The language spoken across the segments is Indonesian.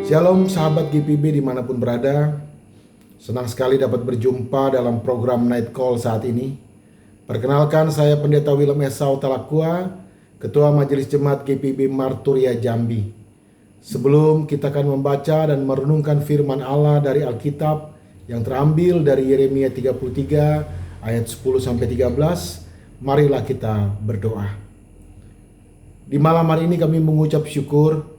Shalom sahabat GPB dimanapun berada. Senang sekali dapat berjumpa dalam program Night Call saat ini. Perkenalkan, saya Pendeta Willem Esau Talakua, Ketua Majelis Jemaat GPB Marturia Jambi. Sebelum kita akan membaca dan merenungkan firman Allah dari Alkitab yang terambil dari Yeremia 33 ayat 10-13, marilah kita berdoa. Di malam hari ini kami mengucap syukur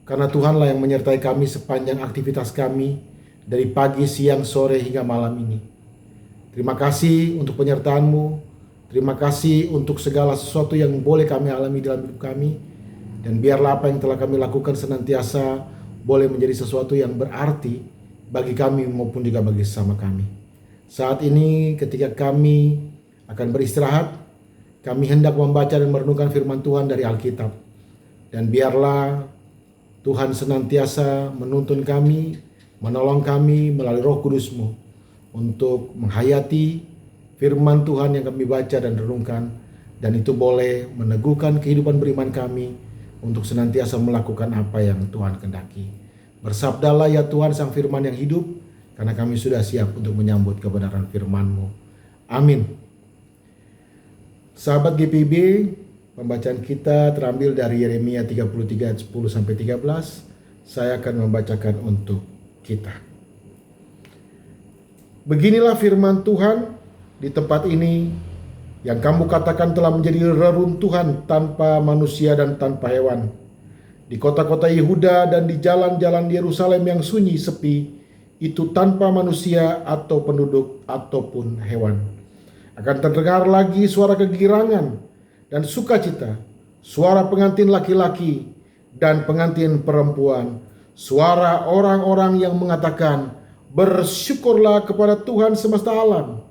karena Tuhanlah yang menyertai kami sepanjang aktivitas kami dari pagi, siang, sore hingga malam ini. Terima kasih untuk penyertaan-Mu. Terima kasih untuk segala sesuatu yang boleh kami alami dalam hidup kami. Dan biarlah apa yang telah kami lakukan senantiasa boleh menjadi sesuatu yang berarti bagi kami maupun juga bagi sesama kami. Saat ini ketika kami akan beristirahat, kami hendak membaca dan merenungkan firman Tuhan dari Alkitab. Dan biarlah Tuhan senantiasa menuntun kami, menolong kami melalui Roh Kudus-Mu untuk menghayati firman Tuhan yang kami baca dan renungkan, dan itu boleh meneguhkan kehidupan beriman kami untuk senantiasa melakukan apa yang Tuhan kehendaki. Bersabdalah ya Tuhan Sang Firman yang hidup, karena kami sudah siap untuk menyambut kebenaran firman-Mu. Amin. Sahabat GPB, pembacaan kita terambil dari Yeremia 33 ayat 10-13. Saya akan membacakan untuk kita. Beginilah firman Tuhan di tempat ini, yang kamu katakan telah menjadi reruntuhan tanpa manusia dan tanpa hewan. Di kota-kota Yehuda dan di jalan-jalan Yerusalem yang sunyi sepi, itu tanpa manusia atau penduduk ataupun hewan. Akan terdengar lagi suara kegirangan dan sukacita, suara pengantin laki-laki dan pengantin perempuan, suara orang-orang yang mengatakan, bersyukurlah kepada Tuhan semesta alam,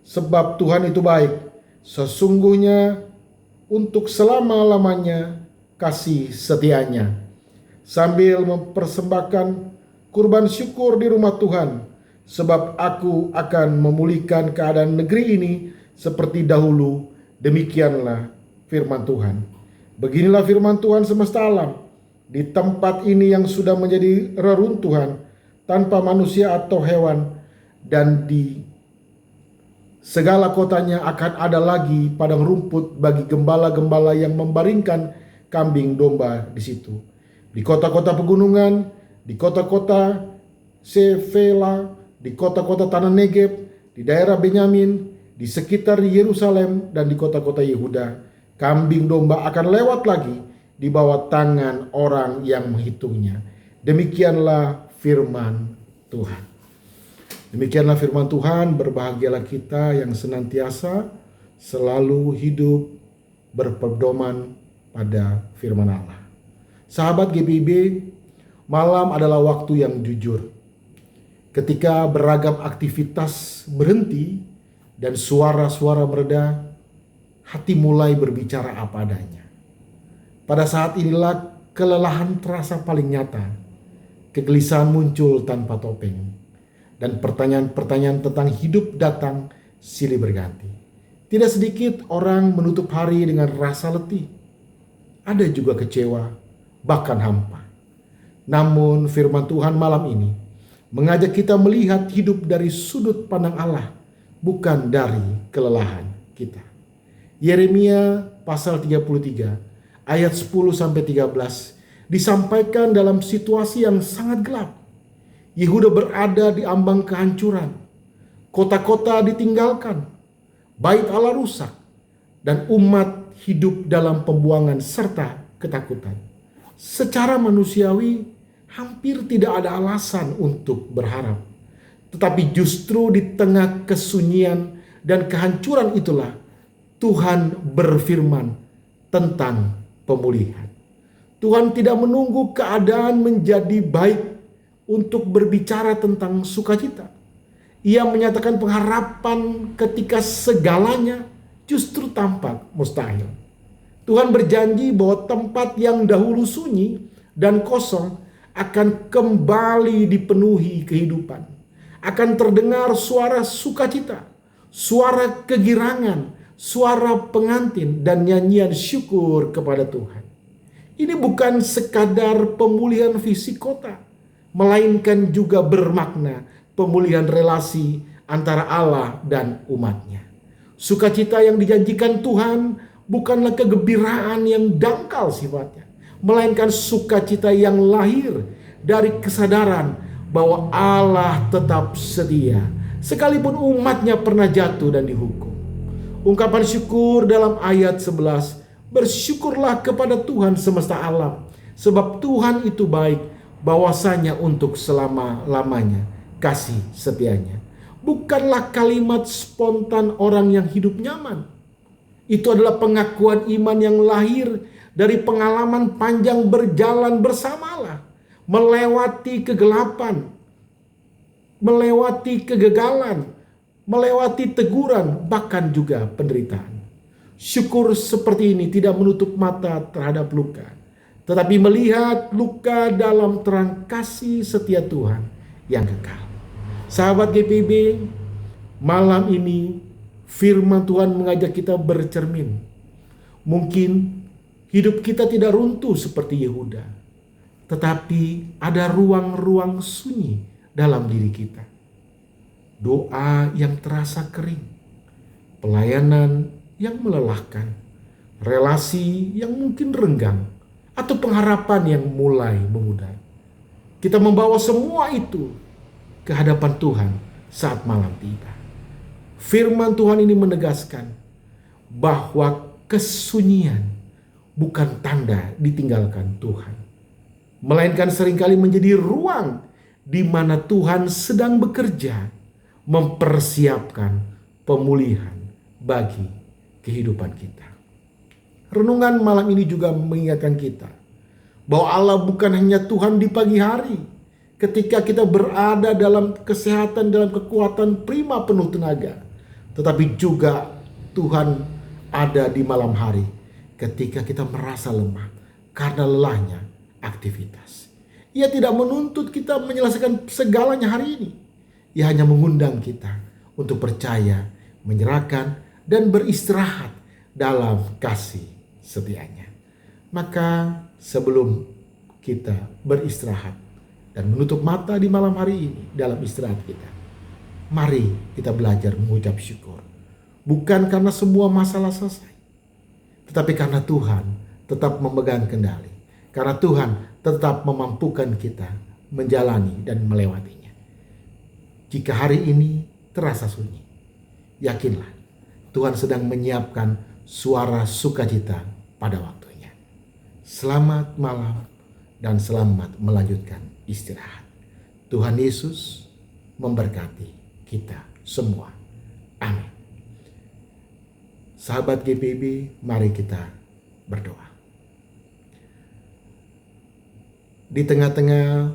sebab Tuhan itu baik, sesungguhnya untuk selama-lamanya kasih setianya. Sambil mempersembahkan kurban syukur di rumah Tuhan, sebab aku akan memulihkan keadaan negeri ini seperti dahulu. Demikianlah firman Tuhan. Beginilah firman Tuhan semesta alam. Di tempat ini yang sudah menjadi reruntuhan tanpa manusia atau hewan, dan di segala kotanya akan ada lagi padang rumput bagi gembala-gembala yang membaringkan kambing domba di situ. Di kota-kota pegunungan, di kota-kota Sefela, di kota-kota tanah Negeb, di daerah Benyamin, di sekitar Yerusalem dan di kota-kota Yehuda, kambing domba akan lewat lagi di bawah tangan orang yang menghitungnya. Demikianlah firman Tuhan. Demikianlah firman Tuhan. Berbahagialah kita yang senantiasa selalu hidup berpedoman pada firman Allah. Sahabat GPB, malam adalah waktu yang jujur. Ketika beragam aktivitas berhenti dan suara-suara mereda, hati mulai berbicara apa adanya. Pada saat inilah kelelahan terasa paling nyata. Kegelisahan muncul tanpa topeng. Dan pertanyaan-pertanyaan tentang hidup datang silih berganti. Tidak sedikit orang menutup hari dengan rasa letih. Ada juga kecewa, bahkan hampa. Namun firman Tuhan malam ini mengajak kita melihat hidup dari sudut pandang Allah, bukan dari kelelahan kita. Yeremia pasal 33 ayat 10-13 disampaikan dalam situasi yang sangat gelap. Yehuda berada di ambang kehancuran. Kota-kota ditinggalkan. Bait Allah rusak. Dan umat hidup dalam pembuangan serta ketakutan. Secara manusiawi hampir tidak ada alasan untuk berharap. Tetapi justru di tengah kesunyian dan kehancuran itulah Tuhan berfirman tentang pemulihan. Tuhan tidak menunggu keadaan menjadi baik untuk berbicara tentang sukacita. Ia menyatakan pengharapan ketika segalanya justru tampak mustahil. Tuhan berjanji bahwa tempat yang dahulu sunyi dan kosong akan kembali dipenuhi kehidupan. Akan terdengar suara sukacita, suara kegirangan, suara pengantin, dan nyanyian syukur kepada Tuhan. Ini bukan sekadar pemulihan fisik kota, melainkan juga bermakna pemulihan relasi antara Allah dan umatnya. Sukacita yang dijanjikan Tuhan bukanlah kegembiraan yang dangkal sifatnya, melainkan sukacita yang lahir dari kesadaran bahwa Allah tetap setia, sekalipun umatnya pernah jatuh dan dihukum. Ungkapan syukur dalam ayat 11, bersyukurlah kepada Tuhan semesta alam, sebab Tuhan itu baik, bahwasanya untuk selama-lamanya kasih setianya. Bukanlah kalimat spontan orang yang hidup nyaman. Itu adalah pengakuan iman yang lahir dari pengalaman panjang berjalan bersama Allah, melewati kegelapan, melewati kegagalan, melewati teguran, bahkan juga penderitaan. Syukur seperti ini tidak menutup mata terhadap luka, tetapi melihat luka dalam terang kasih setia Tuhan yang kekal. Sahabat GPIB, malam ini firman Tuhan mengajak kita bercermin. Mungkin hidup kita tidak runtuh seperti Yehuda, tetapi ada ruang-ruang sunyi dalam diri kita. Doa yang terasa kering, pelayanan yang melelahkan, relasi yang mungkin renggang, atau pengharapan yang mulai memudar. Kita membawa semua itu ke hadapan Tuhan saat malam tiba. Firman Tuhan ini menegaskan bahwa kesunyian bukan tanda ditinggalkan Tuhan, melainkan seringkali menjadi ruang di mana Tuhan sedang bekerja mempersiapkan pemulihan bagi kehidupan kita. Renungan malam ini juga mengingatkan kita bahwa Allah bukan hanya Tuhan di pagi hari, ketika kita berada dalam kesehatan, dalam kekuatan prima penuh tenaga, tetapi juga Tuhan ada di malam hari ketika kita merasa lemah karena lelahnya aktivitas. Ia tidak menuntut kita menyelesaikan segalanya hari ini. Ia hanya mengundang kita untuk percaya, menyerahkan, dan beristirahat dalam kasih setianya. Maka sebelum kita beristirahat dan menutup mata di malam hari ini dalam istirahat kita, mari kita belajar mengucap syukur. Bukan karena semua masalah selesai, tetapi karena Tuhan tetap memegang kendali. Karena Tuhan tetap memampukan kita menjalani dan melewatinya. Jika hari ini terasa sunyi, yakinlah Tuhan sedang menyiapkan suara sukacita pada waktunya. Selamat malam dan selamat melanjutkan istirahat. Tuhan Yesus memberkati kita semua. Amin. Sahabat GPIB, mari kita berdoa. Di tengah-tengah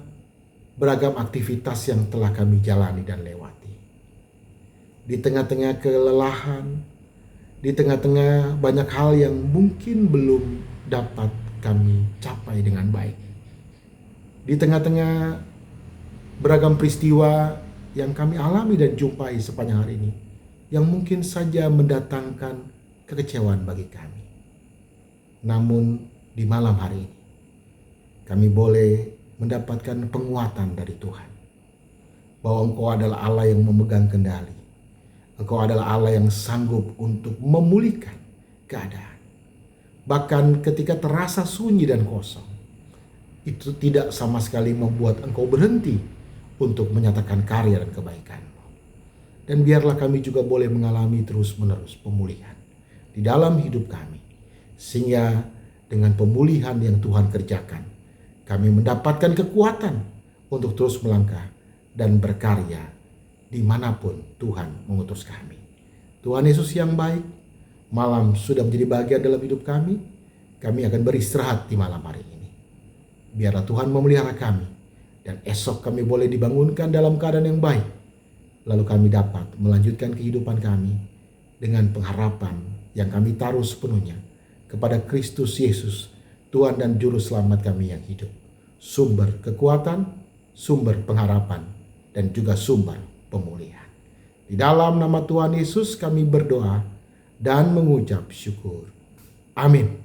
beragam aktivitas yang telah kami jalani dan lewati, di tengah-tengah kelelahan, di tengah-tengah banyak hal yang mungkin belum dapat kami capai dengan baik, di tengah-tengah beragam peristiwa yang kami alami dan jumpai sepanjang hari ini, yang mungkin saja mendatangkan kekecewaan bagi kami. Namun di malam hari ini, kami boleh mendapatkan penguatan dari Tuhan, bahwa Engkau adalah Allah yang memegang kendali. Engkau adalah Allah yang sanggup untuk memulihkan keadaan. Bahkan ketika terasa sunyi dan kosong, itu tidak sama sekali membuat Engkau berhenti untuk menyatakan karya dan kebaikan-Mu. Dan biarlah kami juga boleh mengalami terus-menerus pemulihan di dalam hidup kami, sehingga dengan pemulihan yang Tuhan kerjakan, kami mendapatkan kekuatan untuk terus melangkah dan berkarya dimanapun Tuhan mengutus kami. Tuhan Yesus yang baik, malam sudah menjadi bagian dalam hidup kami. Kami akan beristirahat di malam hari ini. Biarlah Tuhan memelihara kami, dan esok kami boleh dibangunkan dalam keadaan yang baik. Lalu kami dapat melanjutkan kehidupan kami dengan pengharapan yang kami taruh sepenuhnya kepada Kristus Yesus, Tuhan dan Juru Selamat kami yang hidup. Sumber kekuatan, sumber pengharapan, dan juga sumber pemulihan. Di dalam nama Tuhan Yesus kami berdoa dan mengucap syukur. Amin.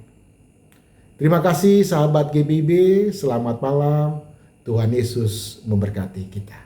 Terima kasih sahabat GPIB, selamat malam. Tuhan Yesus memberkati kita.